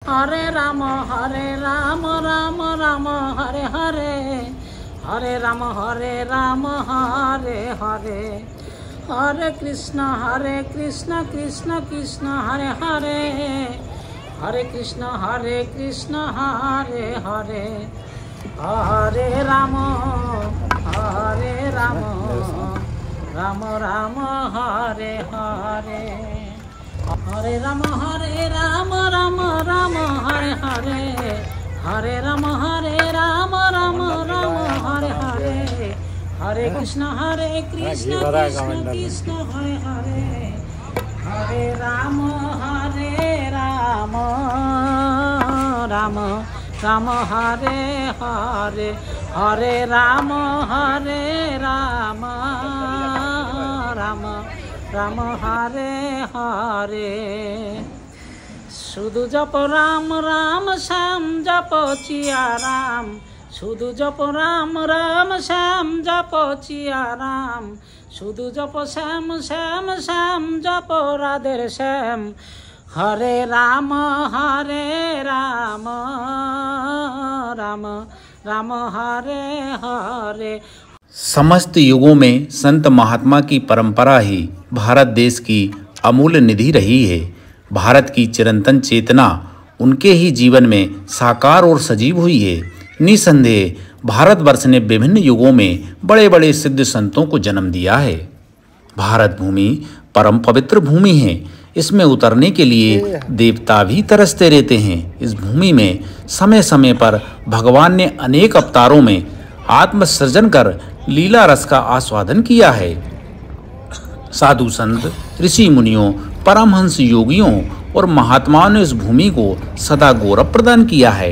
हरे राम राम राम हरे हरे, हरे राम हरे हरे, हरे कृष्ण कृष्ण कृष्ण हरे हरे, हरे कृष्ण हरे हरे, हरे राम राम राम हरे हरे, हरे राम राम राम हरे हरे, हरे राम राम हरे हरे, हरे कृष्ण कृष्ण कृष्ण हरे हरे, हरे राम राम राम हरे हरे, हरे राम राम राम हरे हरे। शुधु जप राम राम श्याम जप चिया राम, शुधु जप राम राम श्याम जप चिया राम, शुधु जप श्याम श्याम श्याम जप राधे श्याम, हरे राम राम राम हरे हरे। समस्त युगों में संत महात्मा की परंपरा ही भारत देश की अमूल्य निधि रही है। भारत की चिरंतन चेतना उनके ही जीवन में साकार और सजीव हुई है। निसंदेह भारतवर्ष ने विभिन्न युगों में बड़े बड़े सिद्ध संतों को जन्म दिया है। भारत भूमि परम पवित्र भूमि है। इसमें उतरने के लिए देवता भी तरसते रहते हैं। इस भूमि में समय समय पर भगवान ने अनेक अवतारों में आत्मसृजन कर लीला रस का आस्वादन किया है। साधु संत, ऋषि मुनियों, परमहंस योगियों और महात्माओं ने इस भूमि को सदा गौरव प्रदान किया है।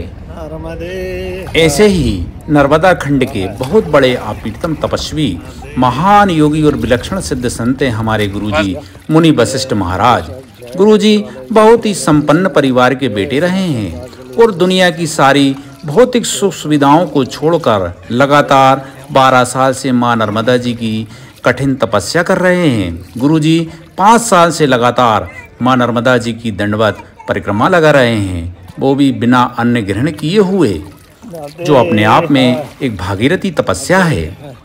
ऐसे ही नर्मदा खंड के बहुत बड़े आपीतम तपस्वी, महान योगी और विलक्षण सिद्ध संत हैं हमारे गुरुजी मुनि वशिष्ठ महाराज। गुरुजी बहुत ही संपन्न परिवार के बेटे रहे हैं और दुनिया की सारी भौतिक सुख सुविधाओं को छोड़कर लगातार 12 साल से मां नर्मदा जी की कठिन तपस्या कर रहे हैं। गुरुजी 5 साल से लगातार मां नर्मदा जी की दंडवत परिक्रमा लगा रहे हैं, वो भी बिना अन्न ग्रहण किए हुए, जो अपने आप में एक भागीरथी तपस्या है।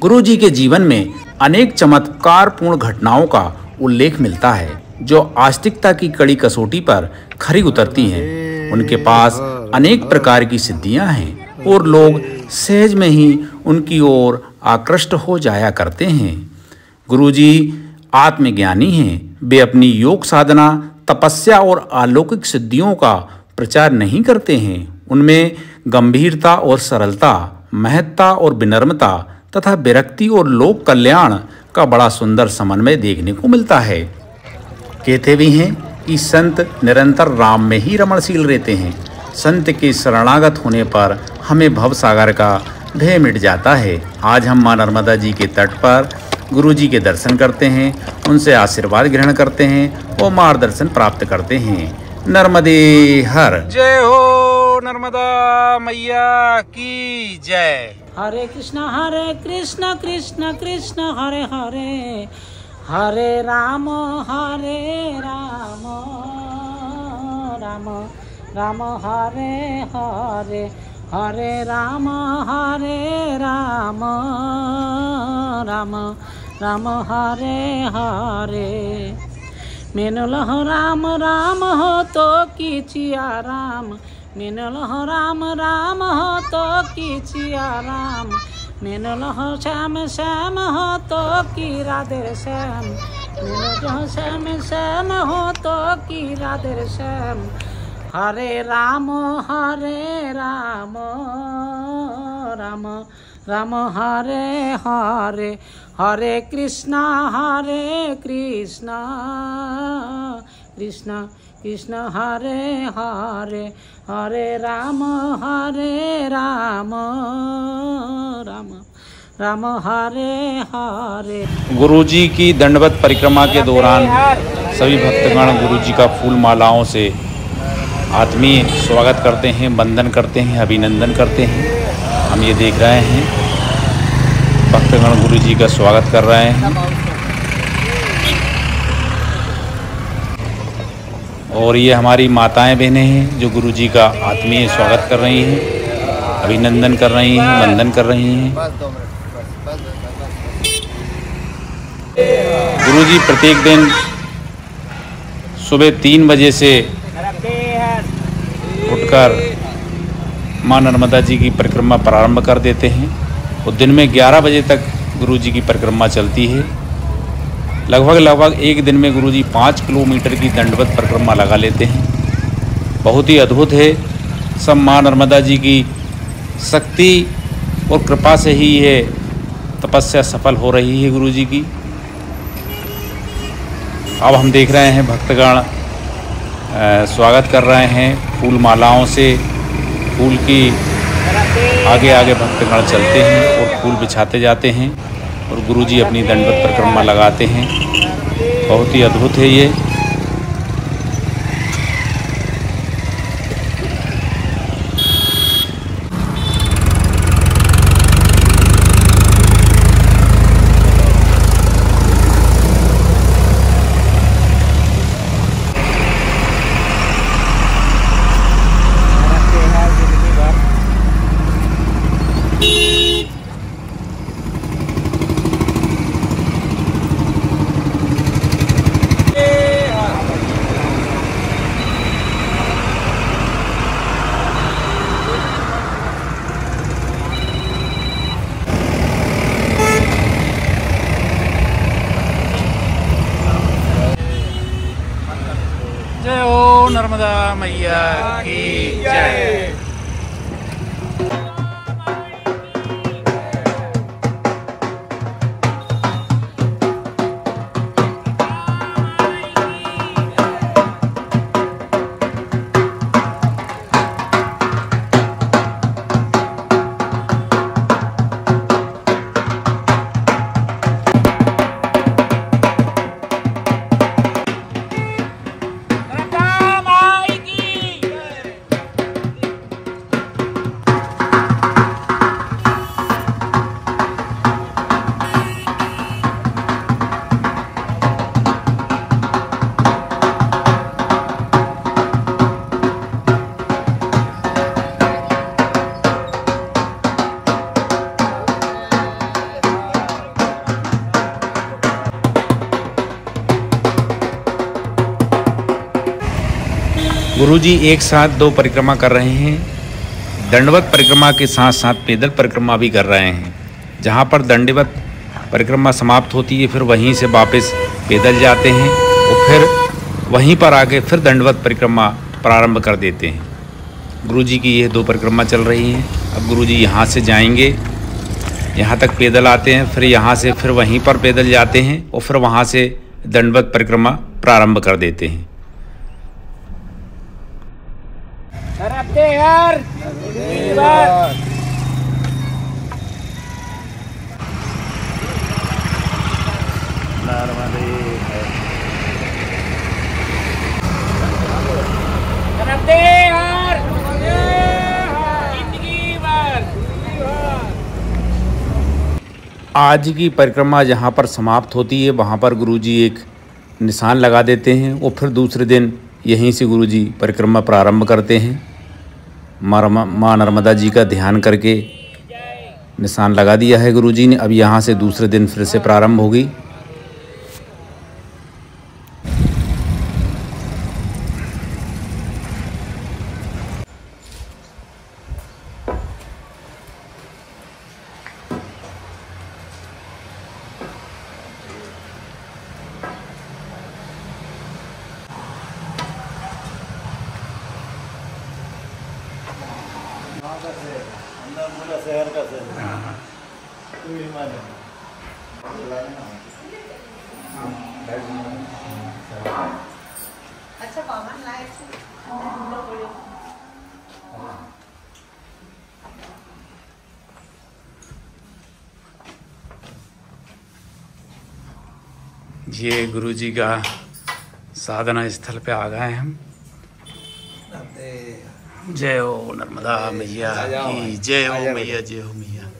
गुरुजी के जीवन में अनेक चमत्कारपूर्ण घटनाओं का उल्लेख मिलता है, जो आस्तिकता की कड़ी कसौटी पर खरी उतरती हैं। उनके पास अनेक प्रकार की सिद्धियां हैं और लोग सहज में ही उनकी ओर आकृष्ट हो जाया करते हैं। गुरुजी आत्मज्ञानी हैं। वे अपनी योग साधना, तपस्या और अलौकिक सिद्धियों का प्रचार नहीं करते हैं। उनमें गंभीरता और सरलता, महत्ता और विनम्रता तथा विरक्ति और लोक कल्याण का बड़ा सुंदर समन्वय देखने को मिलता है। कहते भी हैं कि संत निरंतर राम में ही रमणशील रहते हैं। संत के शरणागत होने पर हमें भवसागर का भय मिट जाता है। आज हम मां नर्मदा जी के तट पर गुरु जी के दर्शन करते हैं, उनसे आशीर्वाद ग्रहण करते हैं और मार्गदर्शन प्राप्त करते हैं। नर्मदे हर। जय हो नर्मदा मैया की जय। हरे कृष्ण कृष्ण कृष्ण हरे हरे, हरे राम राम राम हरे हरे, हरे राम राम राम हरे हरे। मैंने लहो राम राम हो तो कीचिया राम, मैंने लहो राम राम हो तो कीचिया राम, मैंने लहो श्याम श्याम हो तो की राधे श्याम, मैंने जो श्याम श्याम हो तो की राधे श्याम। हरे राम राम राम हरे हरे, हरे कृष्णा कृष्ण कृष्ण हरे हरे, हरे राम राम हरे हरे। गुरुजी की दंडवत परिक्रमा के दौरान सभी भक्तगण गुरुजी का फूल मालाओं से आत्मीय स्वागत करते हैं, वंदन करते हैं, अभिनंदन करते हैं। हम ये देख रहे हैं भक्तगण गुरुजी का स्वागत कर रहे हैं। और ये हमारी माताएं बहनें हैं जो गुरुजी का आत्मीय स्वागत कर रही हैं, अभिनंदन कर रही हैं, वंदन कर रही हैं। गुरुजी प्रत्येक दिन सुबह 3 बजे से उठकर माँ नर्मदा जी की परिक्रमा प्रारंभ कर देते हैं और दिन में 11 बजे तक गुरुजी की परिक्रमा चलती है। लगभग एक दिन में गुरुजी 5 किलोमीटर की दंडवत परिक्रमा लगा लेते हैं। बहुत ही अद्भुत है। सब माँ नर्मदा जी की शक्ति और कृपा से ही ये तपस्या सफल हो रही है गुरुजी की। अब हम देख रहे हैं भक्तगण स्वागत कर रहे हैं फूल मालाओं से। फूल की आगे आगे भक्तगण चलते हैं और फूल बिछाते जाते हैं और गुरुजी अपनी दंडवत परिक्रमा लगाते हैं। बहुत ही अद्भुत है ये। जय हो नर्मदा मैया की जय। गुरुजी एक साथ 2 परिक्रमा कर रहे हैं। दंडवत परिक्रमा के साथ साथ पैदल परिक्रमा भी कर रहे हैं। जहाँ पर दंडवत परिक्रमा समाप्त होती है फिर वहीं से वापस पैदल जाते हैं और फिर वहीं पर आके फिर दंडवत परिक्रमा प्रारंभ कर देते हैं। गुरुजी की ये 2 परिक्रमा चल रही हैं। अब गुरुजी यहाँ से जाएंगे, यहाँ तक पैदल आते हैं, फिर यहाँ से फिर वहीं पर पैदल जाते हैं और फिर वहाँ से दंडवत परिक्रमा प्रारंभ कर देते हैं। आज की परिक्रमा जहाँ पर समाप्त होती है वहाँ पर गुरुजी एक निशान लगा देते हैं और फिर दूसरे दिन यहीं से गुरुजी परिक्रमा प्रारंभ करते हैं। माँ नर्मदा जी का ध्यान करके निशान लगा दिया है गुरुजी ने। अब यहाँ से दूसरे दिन फिर से प्रारंभ होगी। शहर का से अच्छा बाबा लाइट ये गुरुजी का साधना स्थल पे आ गए हम। जय हो नर्मदा मैया की जय हो मैया, जय हो मैया।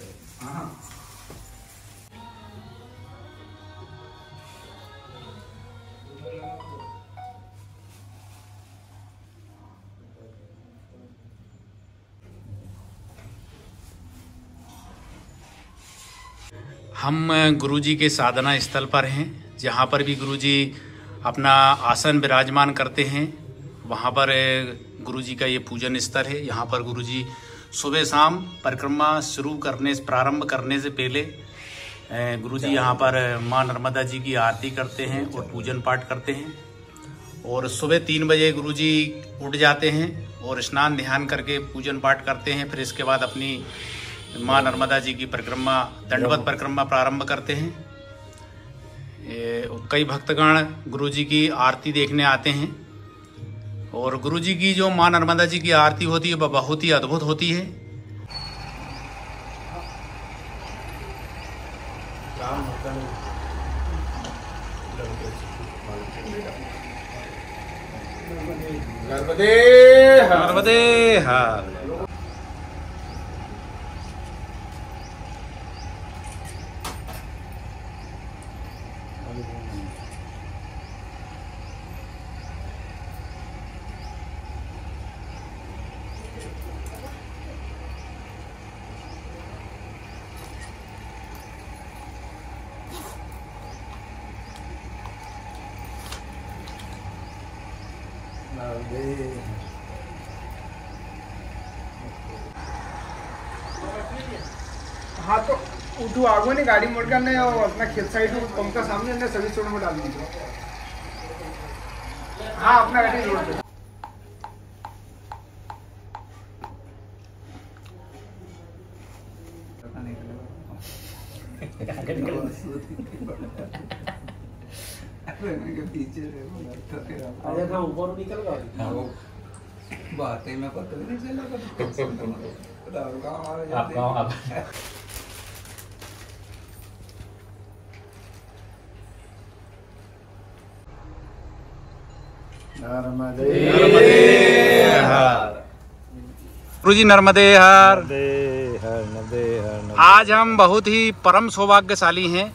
हम गुरुजी के साधना स्थल पर हैं, जहाँ पर भी गुरुजी अपना आसन विराजमान करते हैं। वहाँ पर गुरुजी का ये पूजन स्थल है। यहाँ पर गुरुजी सुबह शाम परिक्रमा प्रारंभ करने से पहले गुरुजी यहाँ पर माँ नर्मदा जी की आरती करते हैं और पूजन पाठ करते हैं। और सुबह 3 बजे गुरुजी उठ जाते हैं और स्नान ध्यान करके पूजन पाठ करते हैं। फिर इसके बाद अपनी माँ नर्मदा जी की दंडवत परिक्रमा प्रारंभ करते हैं। कई भक्तगण गुरुजी की आरती देखने आते हैं और गुरुजी की जो माँ नर्मदा जी की आरती होती है वह बहुत ही अद्भुत होती है। नर्मदे हर। हाँ तो उठू आगो नहीं गाड़ी मोड़ कर और अपना खेत साइड पंप का सामने ने सर्विस रोड में डाल दीजिए। हाँ अपना गाड़ी रोड पे। ऊपर निकल गया बातें में पता नहीं चला गुरुजी नर्मदे हर। आज हम बहुत ही परम सौभाग्यशाली हैं।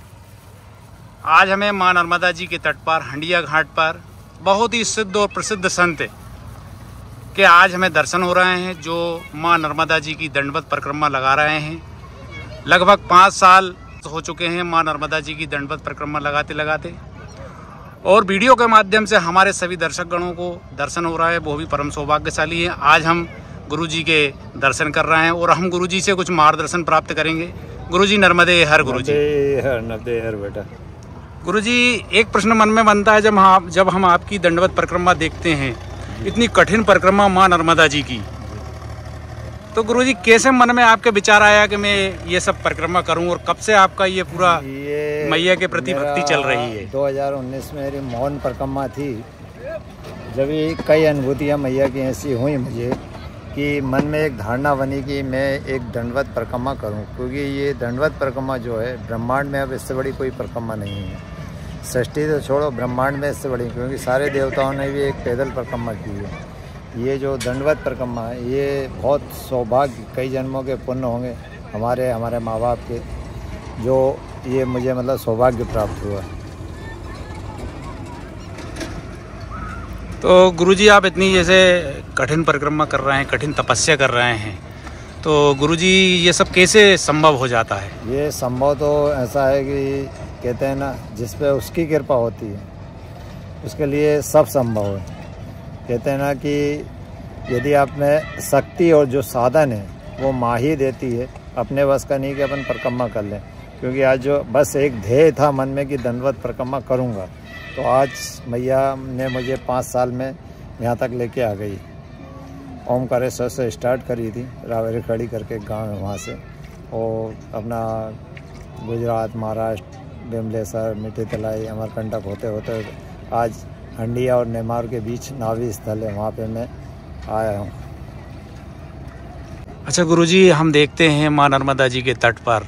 आज हमें माँ नर्मदा जी के तट पर हंडिया घाट पर बहुत ही सिद्ध और प्रसिद्ध संत के आज हमें दर्शन हो रहे हैं, जो माँ नर्मदा जी की दंडवत परिक्रमा लगा रहे हैं। लगभग 5 साल हो चुके हैं माँ नर्मदा जी की दंडवत परिक्रमा लगाते लगाते, और वीडियो के माध्यम से हमारे सभी दर्शक गणों को दर्शन हो रहा है, वो भी परम सौभाग्यशाली है। आज हम गुरुजी के दर्शन कर रहे हैं और हम गुरुजी से कुछ मार्गदर्शन प्राप्त करेंगे। गुरुजी नर्मदे हर। गुरुजी नर्मदे हर बेटा। गुरुजी एक प्रश्न मन में बनता है, जब हम आपकी दंडवत परिक्रमा देखते हैं, इतनी कठिन परिक्रमा माँ नर्मदा जी की, तो गुरुजी कैसे मन में आपके विचार आया कि मैं ये सब परिक्रमा करूं, और कब से आपका ये पूरा मैया के प्रति भक्ति चल रही है? 2019 में मेरी मौन परिक्रमा थी, जब ये कई अनुभूतियाँ मैया की ऐसी हुई मुझे कि मन में एक धारणा बनी कि मैं एक दंडवत परिक्रमा करूं, क्योंकि ये दंडवत परिक्रमा जो है ब्रह्मांड में अब इससे बड़ी कोई परिक्रमा नहीं है। सृष्टि तो छोड़ो, ब्रह्मांड में इससे बड़ी, क्योंकि सारे देवताओं ने भी एक पैदल परिक्रमा की है। ये जो दंडवत परिक्रमा है, ये बहुत सौभाग्य, कई जन्मों के पुण्य होंगे हमारे माँ बाप के, जो ये मुझे मतलब सौभाग्य प्राप्त हुआ। तो गुरुजी आप इतनी जैसे कठिन परिक्रमा कर रहे हैं, कठिन तपस्या कर रहे हैं, तो गुरुजी ये सब कैसे संभव हो जाता है? ये संभव तो ऐसा है कि कहते हैं ना, जिस पे उसकी कृपा होती है उसके लिए सब संभव है। कहते हैं ना कि यदि आप में शक्ति और जो साधन है वो माँ ही देती है, अपने बस का नहीं कि अपन परिक्रमा कर लें। क्योंकि आज जो बस एक ध्येय था मन में कि दंडवत परिक्रमा करूँगा, तो आज मैया ने मुझे 5 साल में यहाँ तक लेके आ गई। ओमकारेश्वर से स्टार्ट करी थी, रावेरी खड़ी करके गांव है वहाँ से, और अपना गुजरात, महाराष्ट्र, बिमलेसर, मिठी तलाई, अमरकंटक होते होते आज हंडिया और नेमार के बीच नावी स्थल है, वहाँ पे मैं आया हूँ। अच्छा गुरुजी, हम देखते हैं माँ नर्मदा जी के तट पर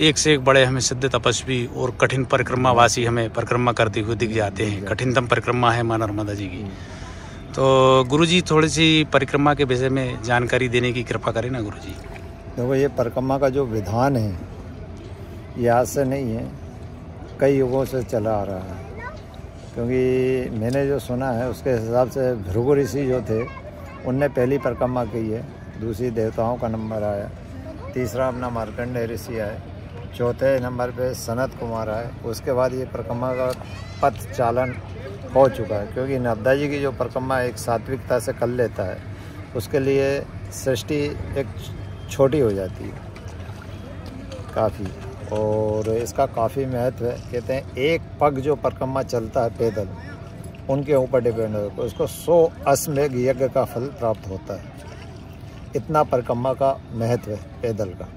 एक से एक बड़े हमें सिद्ध तपस्वी और कठिन परिक्रमावासी हमें परिक्रमा करते हुए दिख जाते हैं। कठिनतम परिक्रमा है माँ नर्मदा जी की। तो गुरुजी थोड़ी सी परिक्रमा के विषय में जानकारी देने की कृपा करें ना गुरुजी। देखो, ये परिक्रमा का जो विधान है ये आज से नहीं है, कई युगों से चला आ रहा है। क्योंकि मैंने जो सुना है उसके हिसाब से भृगु ऋषि जो थे उनने पहली परिक्रमा की है, दूसरी देवताओं का नंबर आया, तीसरा अपना मार्कंडेय ऋषि आए, चौथे नंबर पे सनत कुमार है। उसके बाद ये परिक्रमा का पथ चालन हो चुका है, क्योंकि नर्मदा जी की जो परिक्रमा एक सात्विकता से कर लेता है, उसके लिए सृष्टि एक छोटी हो जाती है काफ़ी, और इसका काफ़ी महत्व है। कहते हैं एक पग जो परिक्रमा चलता है पैदल, उनके ऊपर डिपेंड होता है, उसको 100 अश्वमेघ यज्ञ का फल प्राप्त होता है। इतना परिक्रमा का महत्व है पैदल का।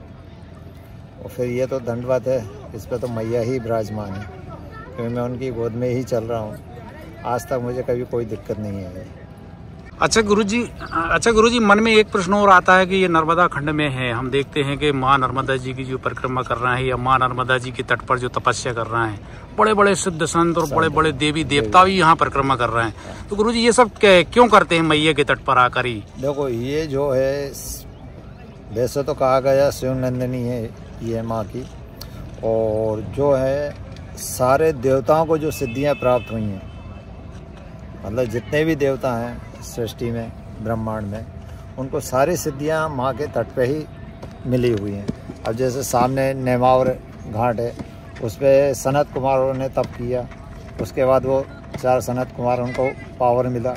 और फिर ये तो दंडवत है, इस पर तो मैया ही विराजमान है, क्योंकि मैं उनकी गोद में ही चल रहा हूँ। आज तक मुझे कभी कोई दिक्कत नहीं आई। अच्छा गुरुजी, मन में एक प्रश्न और आता है कि ये नर्मदा खंड में है, हम देखते हैं कि माँ नर्मदा जी की जो परिक्रमा कर रहे हैं या माँ नर्मदा जी के तट पर जो तपस्या कर रहे हैं, बड़े बड़े सिद्ध संत और बड़े बड़े देवी देवता भी यहाँ परिक्रमा कर रहे हैं, तो गुरुजी ये सब क्यों करते हैं मैया के तट पर आकर ही? देखो, ये जो है वैसे तो कहा गया शिव नंदिनी है ये माँ की, और जो है सारे देवताओं को जो सिद्धियाँ प्राप्त हुई हैं, मतलब जितने भी देवता हैं सृष्टि में ब्रह्मांड में, उनको सारी सिद्धियां माँ के तट पे ही मिली हुई हैं। अब जैसे सामने नेमावर घाट है, उस पर सनत कुमार ने तप किया, उसके बाद वो 4 सनत कुमार उनको पावर मिला।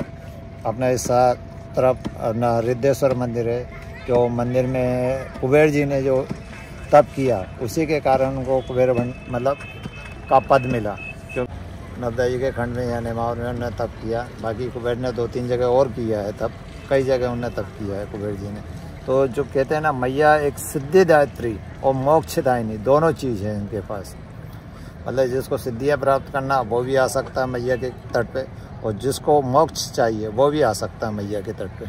अपने इस तरफ अपना रिद्धेश्वर मंदिर है, जो मंदिर में कुबेर जी ने जो तप किया, उसी के कारण उनको कुबेर मतलब का पद मिला। नर्मदा जी के खंड में या नेमावर में उन्होंने तप किया। बाकी कुबेर ने 2-3 जगह और किया है तप, कई जगह उन्होंने तप किया है कुबेर जी ने। तो जो कहते हैं ना, मैया एक सिद्धिदात्री और मोक्षदायिनी दोनों चीज़ है इनके पास। मतलब जिसको सिद्धियाँ प्राप्त करना वो भी आ सकता है मैया के तट पे, और जिसको मोक्ष चाहिए वो भी आ सकता है मैया के तट पे।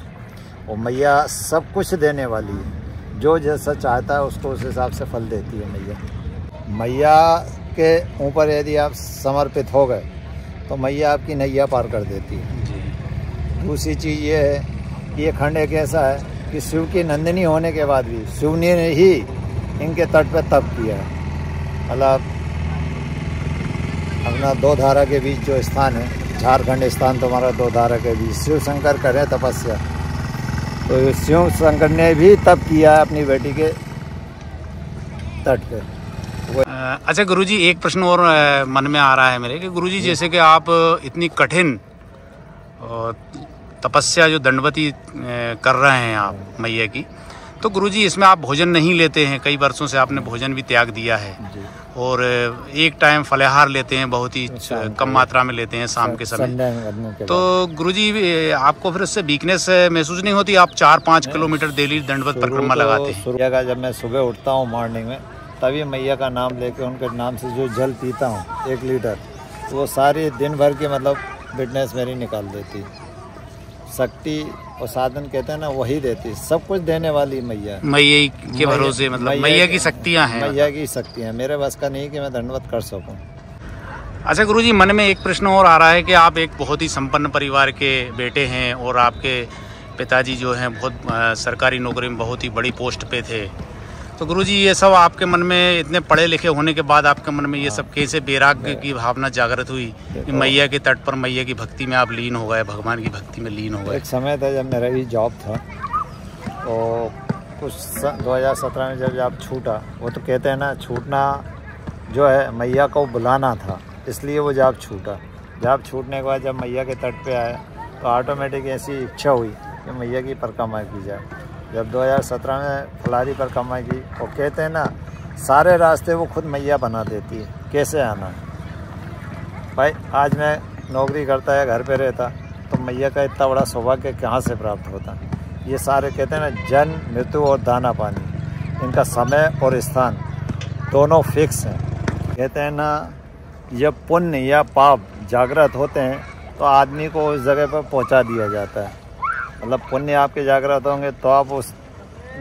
और मैया सब कुछ देने वाली है, जो जैसा चाहता है उसको उस हिसाब से फल देती है मैया। मैया के ऊपर यदि आप समर्पित हो गए तो मैया आपकी नैया पार कर देती है। दूसरी चीज़ ये है कि ये खंड एक ऐसा है कि शिव की नंदिनी होने के बाद भी शिव ने ही इनके तट पर तप किया है। मतलब अपना 2 धारा के बीच जो स्थान है, झारखंड स्थान तुम्हारा 2 धारा के बीच, शिव शंकर करें तपस्या, तो शिव शंकर ने भी तप किया है अपनी बेटी के तट पे। अच्छा गुरुजी, एक प्रश्न और मन में आ रहा है मेरे कि गुरुजी जैसे कि आप इतनी कठिन तपस्या जो दंडवती कर रहे हैं आप मैया की, तो गुरुजी इसमें आप भोजन नहीं लेते हैं, कई वर्षों से आपने भोजन भी त्याग दिया है, और एक टाइम फलाहार लेते हैं, बहुत ही कम मात्रा में लेते हैं शाम के समय। तो गुरुजी आपको फिर इससे वीकनेस महसूस नहीं होती? आप 4-5 किलोमीटर डेली दंडवत परिक्रमा लगाते हैं। जब मैं सुबह उठता हूँ मॉर्निंग में, तभी मैया का नाम लेके उनके नाम से जो जल पीता हूँ 1 लीटर, तो वो सारी दिन भर की मतलब फिटनेस मेरी निकाल देती। शक्ति और साधन कहते हैं ना, वही देती, सब कुछ देने वाली मैया के भरोसे, मतलब मैया की शक्तियाँ हैं, मैया की शक्तियाँ। मेरे बस का नहीं कि मैं दंडवत कर सकूँ। अच्छा गुरुजी, मन में एक प्रश्न और आ रहा है कि आप एक बहुत ही संपन्न परिवार के बेटे हैं, और आपके पिताजी जो हैं बहुत सरकारी नौकरी में बहुत ही बड़ी पोस्ट पे थे, तो गुरुजी ये सब आपके मन में, इतने पढ़े लिखे होने के बाद आपके मन में ये सब कैसे वैराग्य की भावना जागृत हुई कि मैया के तट पर मैया की भक्ति में आप लीन हो गए, भगवान की भक्ति में लीन हो गए? एक समय था जब मेरा भी जॉब था, तो कुछ 2017 में जब जॉब छूटा, वो तो कहते हैं ना, छूटना जो है मैया को बुलाना था, इसलिए वो जॉब छूटा। जॉब छूटने के बाद जब मैया के तट पे आया, तो ऑटोमेटिक ऐसी इच्छा हुई कि मैया की परिक्रमा की जाए। जब 2017 में फलारी परिक्रमा की, वो कहते हैं ना, सारे रास्ते वो खुद मैया बना देती है, कैसे आना है। भाई आज मैं नौकरी करता है, घर पे रहता, तो मैया का इतना बड़ा सौभाग्य कहाँ से प्राप्त होता। ये सारे कहते हैं ना, जन्म मृत्यु और दाना पानी, इनका समय और स्थान दोनों फिक्स हैं। कहते हैं ना, जब पुण्य या पाप जागृत होते हैं तो आदमी को उस जगह पर पहुंचा दिया जाता है। मतलब पुण्य आपके जागृत होंगे तो आप उस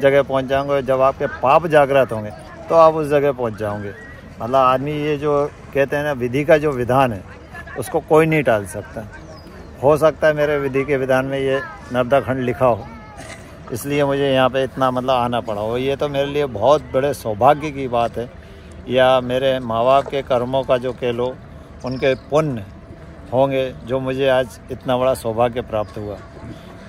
जगह पहुंच जाओगे, जब आपके पाप जागृत होंगे तो आप उस जगह पहुंच जाओगे। मतलब आदमी ये जो कहते हैं ना, विधि का जो विधान है, उसको कोई नहीं टाल सकता। हो सकता है मेरे विधि के विधान में ये नर्मदा खंड लिखा हो, इसलिए मुझे यहाँ पे इतना मतलब आना पड़ा हो। ये तो मेरे लिए बहुत बड़े सौभाग्य की बात है, या मेरे माँ बाप के कर्मों का जो कह लो, उनके पुण्य होंगे, जो मुझे आज इतना बड़ा सौभाग्य प्राप्त हुआ।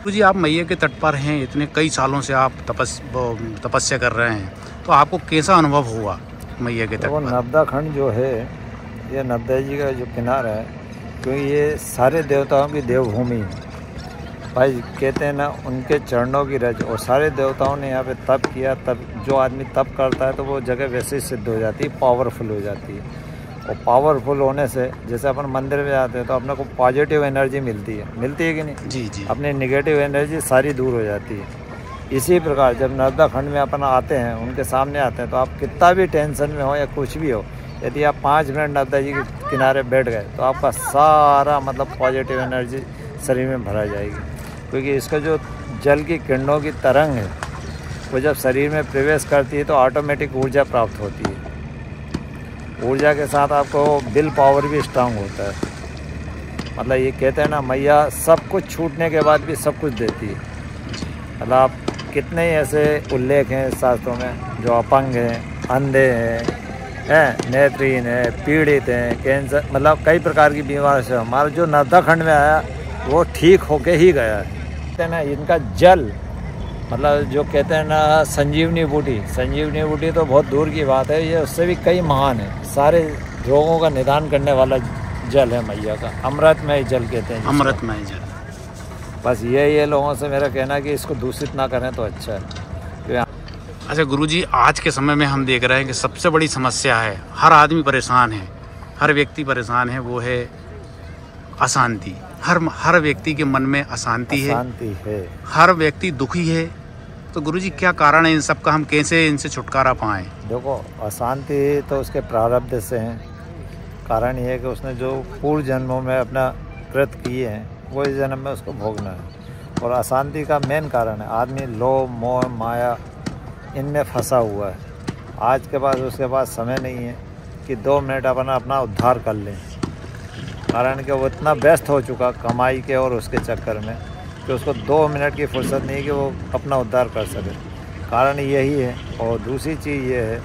जी आप मैया के तट पर हैं, इतने कई सालों से आप तपस्या कर रहे हैं, तो आपको कैसा अनुभव हुआ मैया के तट वो पर? नर्मदा खंड जो है, ये नर्मदा जी का जो किनारा है, क्योंकि ये सारे देवताओं की देवभूमि है भाई। कहते हैं ना, उनके चरणों की रज, और सारे देवताओं ने यहाँ पे तप किया। तब जो आदमी तप करता है तो वो जगह वैसे ही सिद्ध हो जाती है, पावरफुल हो जाती है। और पावरफुल होने से जैसे अपन मंदिर में जाते हैं तो अपने को पॉजिटिव एनर्जी मिलती है कि नहीं? जी जी। अपनी नेगेटिव एनर्जी सारी दूर हो जाती है। इसी प्रकार जब नर्मदा खंड में अपन आते हैं, उनके सामने आते हैं, तो आप कितना भी टेंशन में हो या कुछ भी हो, यदि आप 5 मिनट नर्मदा जी के किनारे बैठ गए तो आपका सारा मतलब पॉजिटिव एनर्जी शरीर में भरा जाएगी। क्योंकि इसका जो जल की किरणों की तरंग है, वो जब शरीर में प्रवेश करती है तो ऑटोमेटिक ऊर्जा प्राप्त होती है। ऊर्जा के साथ आपको विल पावर भी स्ट्रांग होता है। मतलब ये कहते हैं ना, मैया सब कुछ छूटने के बाद भी सब कुछ देती है। मतलब आप कितने ही ऐसे उल्लेख हैं शास्त्रों में, जो अपंग हैं, अंधे हैं, नेत्रहीन है, पीड़ित हैं, कैंसर, मतलब कई प्रकार की बीमारी से हमारा जो नर्मदा खंड में आया वो ठीक होके ही गया है। कहते हैं ना, इनका जल मतलब जो कहते हैं ना संजीवनी बूटी तो बहुत दूर की बात है, ये उससे भी कई महान है। सारे रोगों का निदान करने वाला जल है मैया का, अमृतमय जल कहते हैं। अमृतमय जल। बस ये लोगों से मेरा कहना है कि इसको दूषित ना करें तो अच्छा है। अच्छा गुरुजी, आज के समय में हम देख रहे हैं कि सबसे बड़ी समस्या है, हर आदमी परेशान है, हर व्यक्ति परेशान है, वो है अशांति। हर व्यक्ति के मन में अशांति है, हर व्यक्ति दुखी है। तो गुरुजी क्या कारण है इन सब का, हम कैसे इनसे छुटकारा पाएं? देखो, अशांति तो उसके प्रारब्ध से है। कारण ये है कि उसने जो पूर्व जन्मों में अपना कृत किए हैं वो इस जन्म में उसको भोगना है। और अशांति का मेन कारण है आदमी लोभ मोह माया इनमें फंसा हुआ है। आज के बाद उसके पास समय नहीं है कि 2 मिनट अपना उद्धार कर लें। कारण कि वो इतना व्यस्त हो चुका कमाई के और उसके चक्कर में कि उसको 2 मिनट की फुर्सत नहीं कि वो अपना उद्धार कर सके। कारण यही है। और दूसरी चीज़ ये है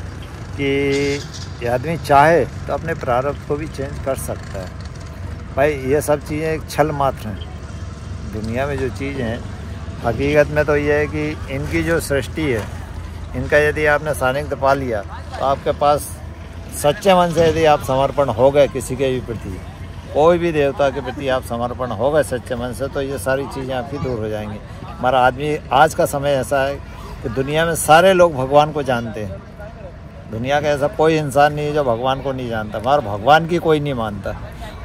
कि आदमी चाहे तो अपने प्रारब्ध को भी चेंज कर सकता है। भाई ये सब चीज़ें एक छल मात्र हैं। दुनिया में जो चीज़ें हैं हकीकत में तो ये है कि इनकी जो सृष्टि है, इनका यदि आपने सानिध्य पा लिया तो आपके पास सच्चे मन से यदि आप समर्पण हो गए किसी के भी प्रति, कोई भी देवता के प्रति आप समर्पण हो गए सच्चे मन से, तो ये सारी चीज़ें आपकी दूर हो जाएंगी। हमारा आदमी आज का समय ऐसा है कि दुनिया में सारे लोग भगवान को जानते हैं। दुनिया का ऐसा कोई इंसान नहीं है जो भगवान को नहीं जानता, मगर भगवान की कोई नहीं मानता।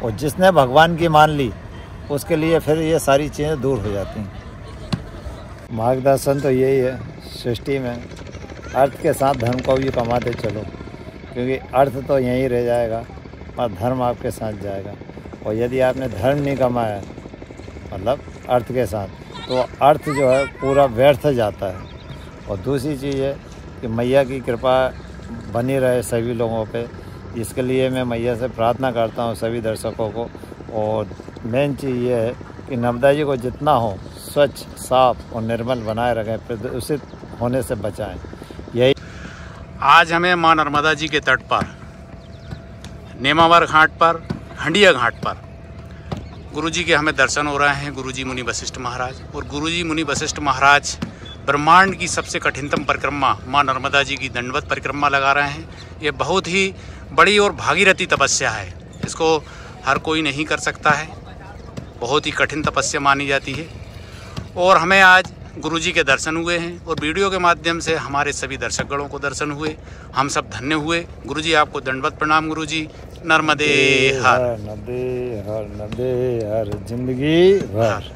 और जिसने भगवान की मान ली उसके लिए फिर ये सारी चीज़ें दूर हो जाती हैं। मार्गदर्शन तो यही है सृष्टि में, अर्थ के साथ धर्म को भी कमाते चलो, क्योंकि अर्थ तो यहीं रह जाएगा और धर्म आपके साथ जाएगा। और यदि आपने धर्म नहीं कमाया मतलब अर्थ के साथ, तो अर्थ जो है पूरा व्यर्थ जाता है। और दूसरी चीज़ है कि मैया की कृपा बनी रहे सभी लोगों पे, इसके लिए मैं मैया से प्रार्थना करता हूँ सभी दर्शकों को। और मेन चीज़ ये है कि नर्मदा जी को जितना हो स्वच्छ साफ और निर्मल बनाए रखें, प्रदूषित होने से बचाएं। यही आज हमें माँ नर्मदा जी के तट पर, नेमावर घाट पर, हंडिया घाट पर गुरुजी के हमें दर्शन हो रहे हैं। गुरुजी मुनि वशिष्ठ महाराज, और गुरुजी मुनि वशिष्ठ महाराज ब्रह्मांड की सबसे कठिनतम परिक्रमा माँ नर्मदा जी की दंडवत परिक्रमा लगा रहे हैं। ये बहुत ही बड़ी और भागीरथी तपस्या है, इसको हर कोई नहीं कर सकता है, बहुत ही कठिन तपस्या मानी जाती है। और हमें आज गुरुजी के दर्शन हुए हैं और वीडियो के माध्यम से हमारे सभी दर्शकगणों को दर्शन हुए, हम सब धन्य हुए। गुरुजी आपको दंडवत प्रणाम। गुरुजी नर्मदे हर, नर्मदे हर, जिंदगी भर।